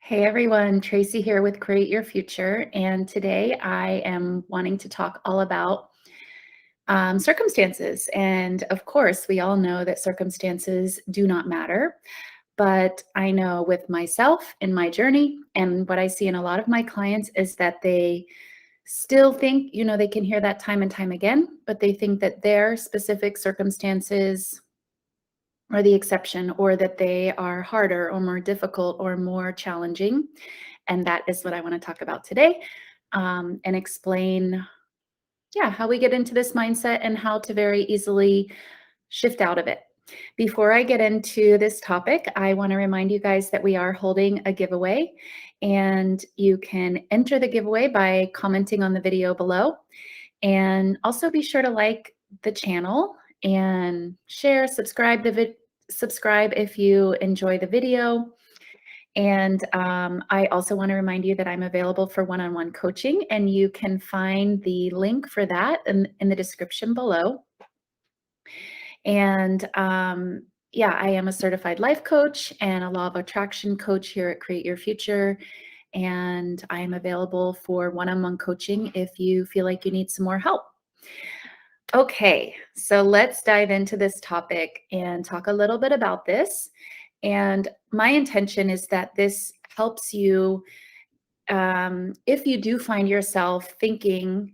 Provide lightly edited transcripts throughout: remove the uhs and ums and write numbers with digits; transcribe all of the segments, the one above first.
Hey everyone, Traci here with Create Your Future, and today I am wanting to talk all about circumstances. And of course, we all know that circumstances do not matter, but I know with myself in my journey and what I see in a lot of my clients is that they still think, they can hear that time and time again, but they think that their specific circumstances are the exception, or that they are harder or more difficult or more challenging. And that is what I want to talk about today, and explain, how we get into this mindset and how to very easily shift out of it. Before I get into this topic, I want to remind you guys that we are holding a giveaway, and you can enter the giveaway by commenting on the video below. And also be sure to like the channel and share, subscribe if you enjoy the video. And I also want to remind you that I'm available for one-on-one coaching, and you can find the link for that in the description below. And I am a certified life coach and a law of attraction coach here at Create Your Future. And I am available for one-on-one coaching if you feel like you need some more help. Okay, so let's dive into this topic and talk a little bit about this. And my intention is that this helps you, if you do find yourself thinking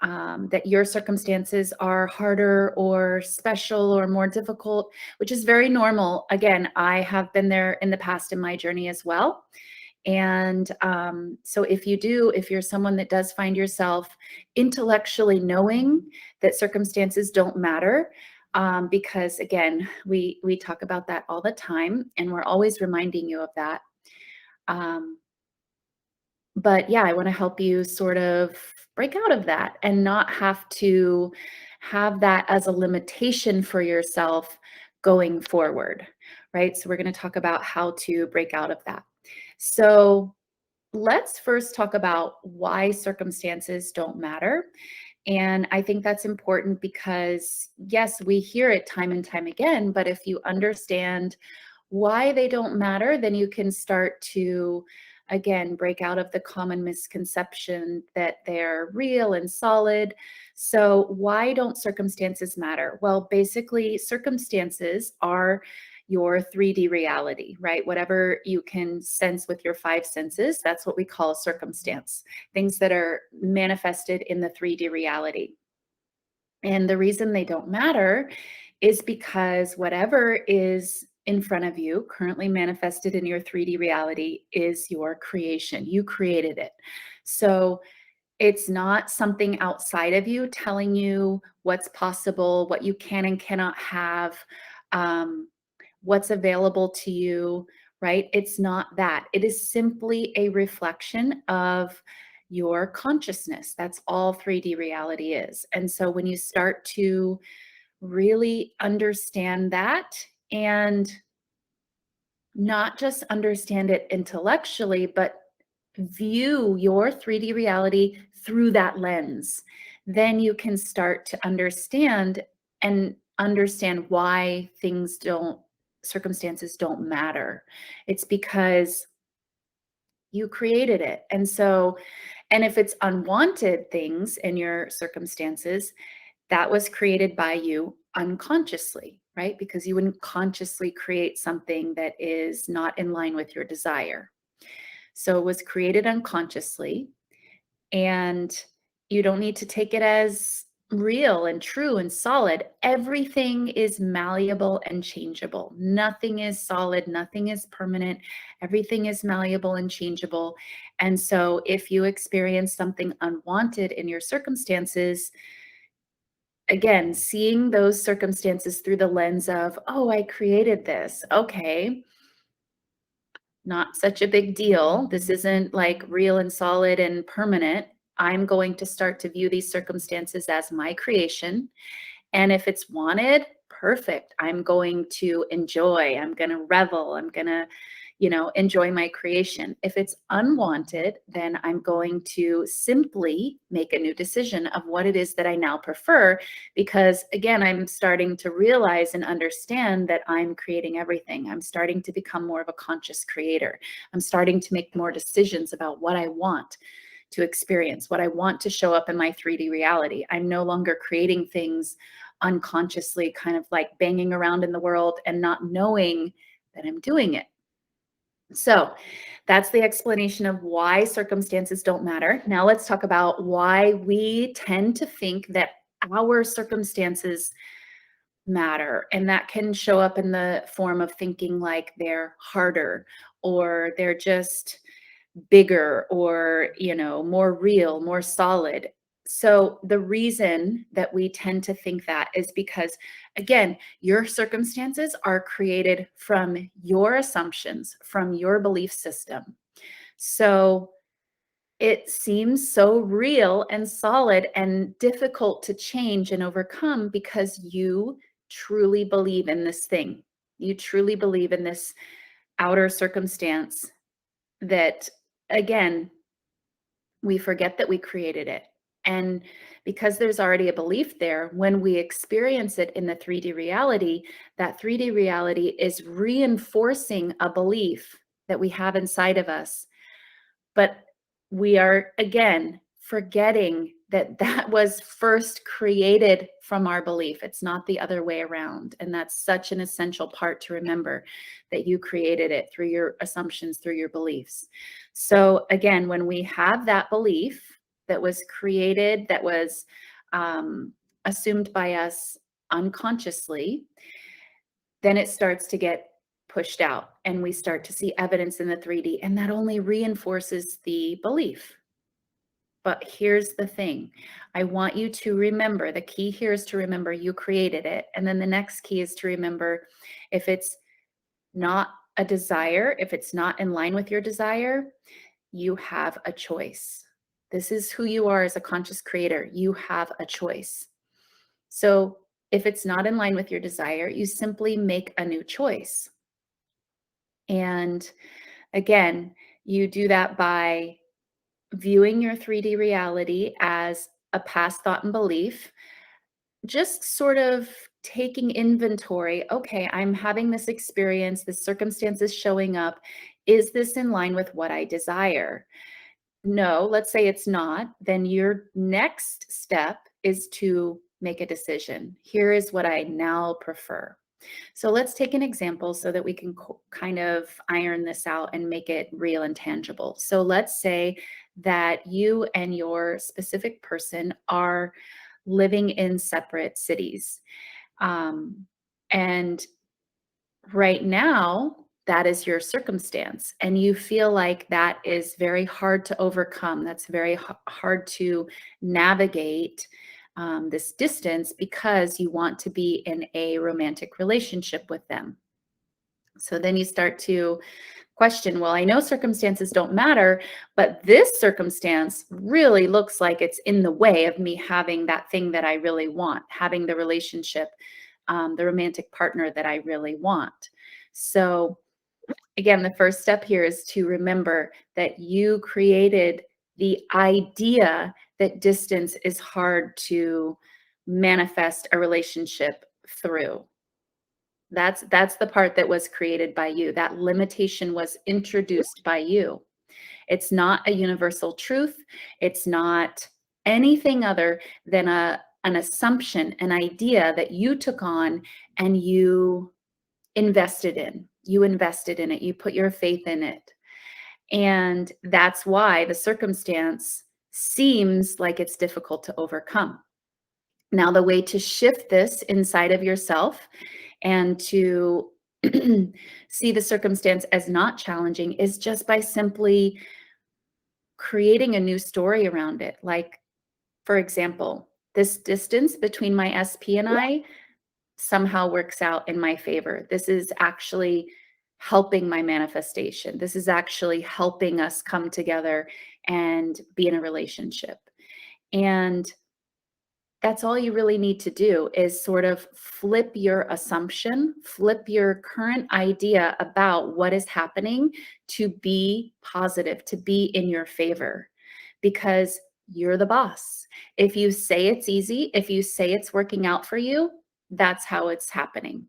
that your circumstances are harder or special or more difficult, which is very normal. Again, I have been there in the past in my journey as well. And so if you're someone that does find yourself intellectually knowing that circumstances don't matter, because again, we talk about that all the time, and we're always reminding you of that. But yeah, I want to help you sort of break out of that and not have to have that as a limitation for yourself going forward, right? So we're going to talk about how to break out of that. So let's first talk about why circumstances don't matter. And I think that's important because, yes, we hear it time and time again, but if you understand why they don't matter, then you can start to, again, break out of the common misconception that they're real and solid. So why don't circumstances matter? Well, basically, circumstances are your 3D reality, right? Whatever you can sense with your five senses, that's what we call a circumstance, things that are manifested in the 3D reality. And the reason they don't matter is because whatever is in front of you, currently manifested in your 3D reality, is your creation. You created it. So it's not something outside of you telling you what's possible, what you can and cannot have, what's available to you, right? It's not that. It is simply a reflection of your consciousness. That's all 3D reality is. And so when you start to really understand that, and not just understand it intellectually, but view your 3D reality through that lens, then you can start to understand why circumstances don't matter. It's because you created it. And so, and if it's unwanted things in your circumstances, that was created by you unconsciously, right? Because you wouldn't consciously create something that is not in line with your desire. So it was created unconsciously, and you don't need to take it as real and true and solid. Everything is malleable and changeable. Nothing is solid, nothing is permanent. Everything is malleable and changeable. And so if you experience something unwanted in your circumstances, again, seeing those circumstances through the lens of, oh, I created this. Okay, not such a big deal. This isn't like real and solid and permanent. I'm going to start to view these circumstances as my creation. And if it's wanted, perfect. I'm going to enjoy. I'm going to revel. I'm going to, enjoy my creation. If it's unwanted, then I'm going to simply make a new decision of what it is that I now prefer, because again, I'm starting to realize and understand that I'm creating everything. I'm starting to become more of a conscious creator. I'm starting to make more decisions about what I want to experience, what I want to show up in my 3D reality. I'm no longer creating things unconsciously, kind of like banging around in the world and not knowing that I'm doing it. So that's the explanation of why circumstances don't matter. Now let's talk about why we tend to think that our circumstances matter. And that can show up in the form of thinking like they're harder, or they're just bigger, or more real, more solid. So the reason that we tend to think that is because, again, your circumstances are created from your assumptions, from your belief system. So it seems so real and solid and difficult to change and overcome because you truly believe in this thing. You truly believe in this outer circumstance that, again, we forget that we created it. And because there's already a belief there, when we experience it in the 3D reality, that 3D reality is reinforcing a belief that we have inside of us. But we are, again, forgetting that that was first created from our belief. It's not the other way around. And that's such an essential part to remember, that you created it through your assumptions, through your beliefs. So again, when we have that belief that was created, that was assumed by us unconsciously, then it starts to get pushed out and we start to see evidence in the 3D, and that only reinforces the belief. But here's the thing. I want you to remember, the key here is to remember you created it. And then the next key is to remember, if it's not a desire, if it's not in line with your desire, you have a choice. This is who you are as a conscious creator. You have a choice. So if it's not in line with your desire, you simply make a new choice. And again, you do that by viewing your 3D reality as a past thought and belief, just sort of taking inventory. Okay, I'm having this experience, this circumstance is showing up. Is this in line with what I desire? No, let's say it's not. Then your next step is to make a decision. Here is what I now prefer. So let's take an example so that we can kind of iron this out and make it real and tangible. So let's say that you and your specific person are living in separate cities. And right now, that is your circumstance. And you feel like that is very hard to overcome. That's very hard to navigate, this distance, because you want to be in a romantic relationship with them. So then you start to question, well, I know circumstances don't matter, but this circumstance really looks like it's in the way of me having that thing that I really want, having the relationship, the romantic partner that I really want. So again, the first step here is to remember that you created the idea that distance is hard to manifest a relationship through. That's the part that was created by you. That limitation was introduced by you. It's not a universal truth. It's not anything other than an assumption, an idea that you took on and you invested in. You invested in it. You put your faith in it. And that's why the circumstance seems like it's difficult to overcome. Now, the way to shift this inside of yourself and to see the circumstance as not challenging is just by simply creating a new story around it. Like, for example, this distance between my SP and I somehow works out in my favor. This is actually helping my manifestation. This is actually helping us come together and be in a relationship. And That's all you really need to do is sort of flip your assumption, flip your current idea about what is happening to be positive, to be in your favor, because you're the boss. If you say it's easy, if you say it's working out for you, that's how it's happening.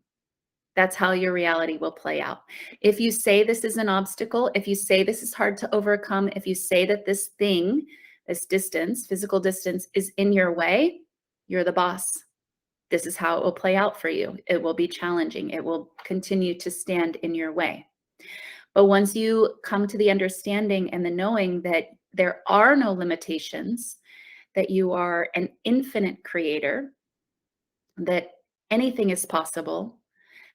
That's how your reality will play out. If you say this is an obstacle, if you say this is hard to overcome, if you say that this thing, this distance, physical distance, is in your way, you're the boss. This is how it will play out for you. It will be challenging. It will continue to stand in your way. But once you come to the understanding and the knowing that there are no limitations, that you are an infinite creator, that anything is possible,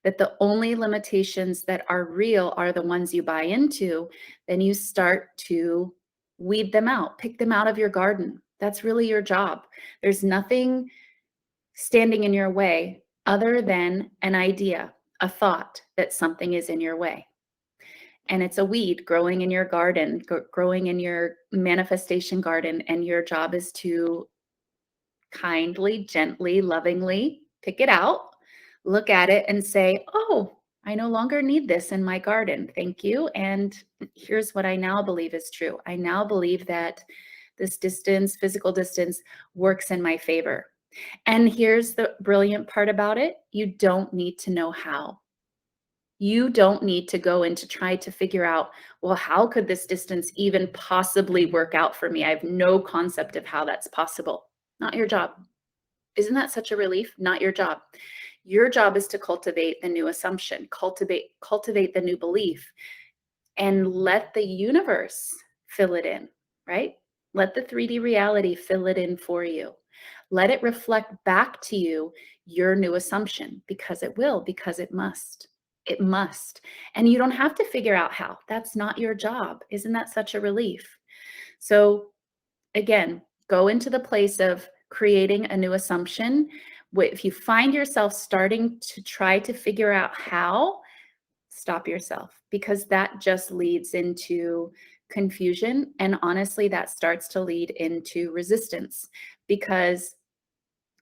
that the only limitations that are real are the ones you buy into, then you start to weed them out, pick them out of your garden. That's really your job. There's nothing standing in your way other than an idea, a thought that something is in your way. And it's a weed growing in your garden, growing in your manifestation garden. And your job is to kindly, gently, lovingly pick it out, look at it and say, oh, I no longer need this in my garden. Thank you. And here's what I now believe is true. I now believe that this distance, physical distance, works in my favor. And here's the brilliant part about it. You don't need to know how. You don't need to go in to try to figure out, well, how could this distance even possibly work out for me? I have no concept of how that's possible. Not your job. Isn't that such a relief? Not your job. Your job is to cultivate the new assumption, cultivate the new belief, and let the universe fill it in, right? Let the 3D reality fill it in for you. Let it reflect back to you your new assumption, because it will, because it must. It must. And you don't have to figure out how. That's not your job. Isn't that such a relief? So again, go into the place of creating a new assumption. If you find yourself starting to try to figure out how, stop yourself, because that just leads into confusion. And honestly, that starts to lead into resistance, because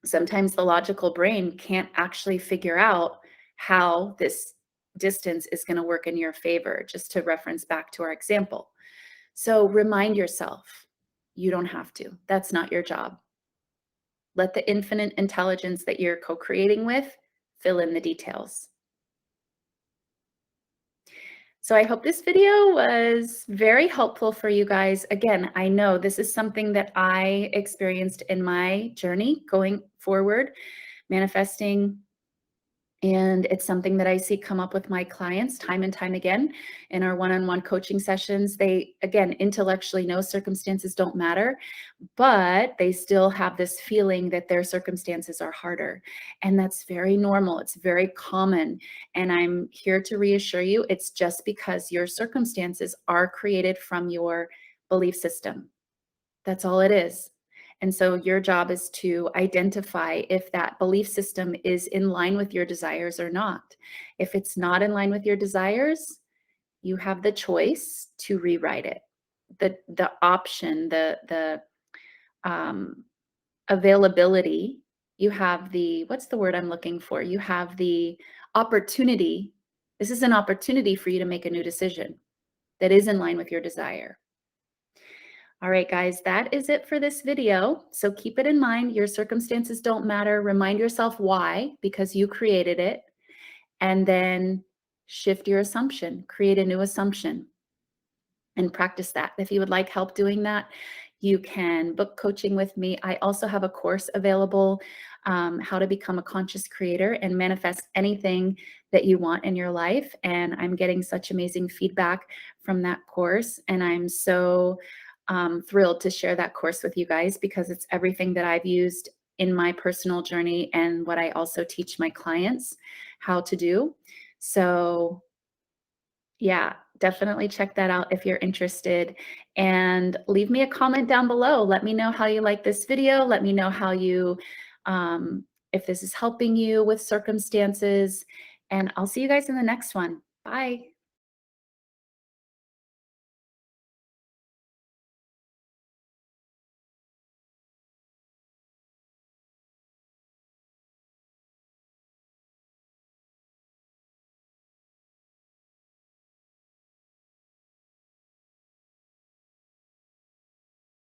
sometimes the logical brain can't actually figure out how this distance is going to work in your favor, just to reference back to our example. So remind yourself, you don't have to. That's not your job. Let the infinite intelligence that you're co-creating with fill in the details. So I hope this video was very helpful for you guys. Again, I know this is something that I experienced in my journey going forward, manifesting. And it's something that I see come up with my clients time and time again in our one-on-one coaching sessions. They, again, intellectually know circumstances don't matter, but they still have this feeling that their circumstances are harder. And that's very normal. It's very common. And I'm here to reassure you, it's just because your circumstances are created from your belief system. That's all it is. And so your job is to identify if that belief system is in line with your desires or not. If it's not in line with your desires, you have the choice to rewrite it. The option, the availability, you have the, what's the word I'm looking for? You have the opportunity. This is an opportunity for you to make a new decision that is in line with your desire. All right, guys, that is it for this video. So keep it in mind. Your circumstances don't matter. Remind yourself why, because you created it. And then shift your assumption, create a new assumption, and practice that. If you would like help doing that, you can book coaching with me. I also have a course available, how to become a conscious creator and manifest anything that you want in your life. And I'm getting such amazing feedback from that course. And I'm so thrilled to share that course with you guys, because it's everything that I've used in my personal journey and what I also teach my clients how to do. So yeah, definitely check that out if you're interested, and leave me a comment down below. Let me know how you like this video. Let me know how you, if this is helping you with circumstances, and I'll see you guys in the next one. Bye.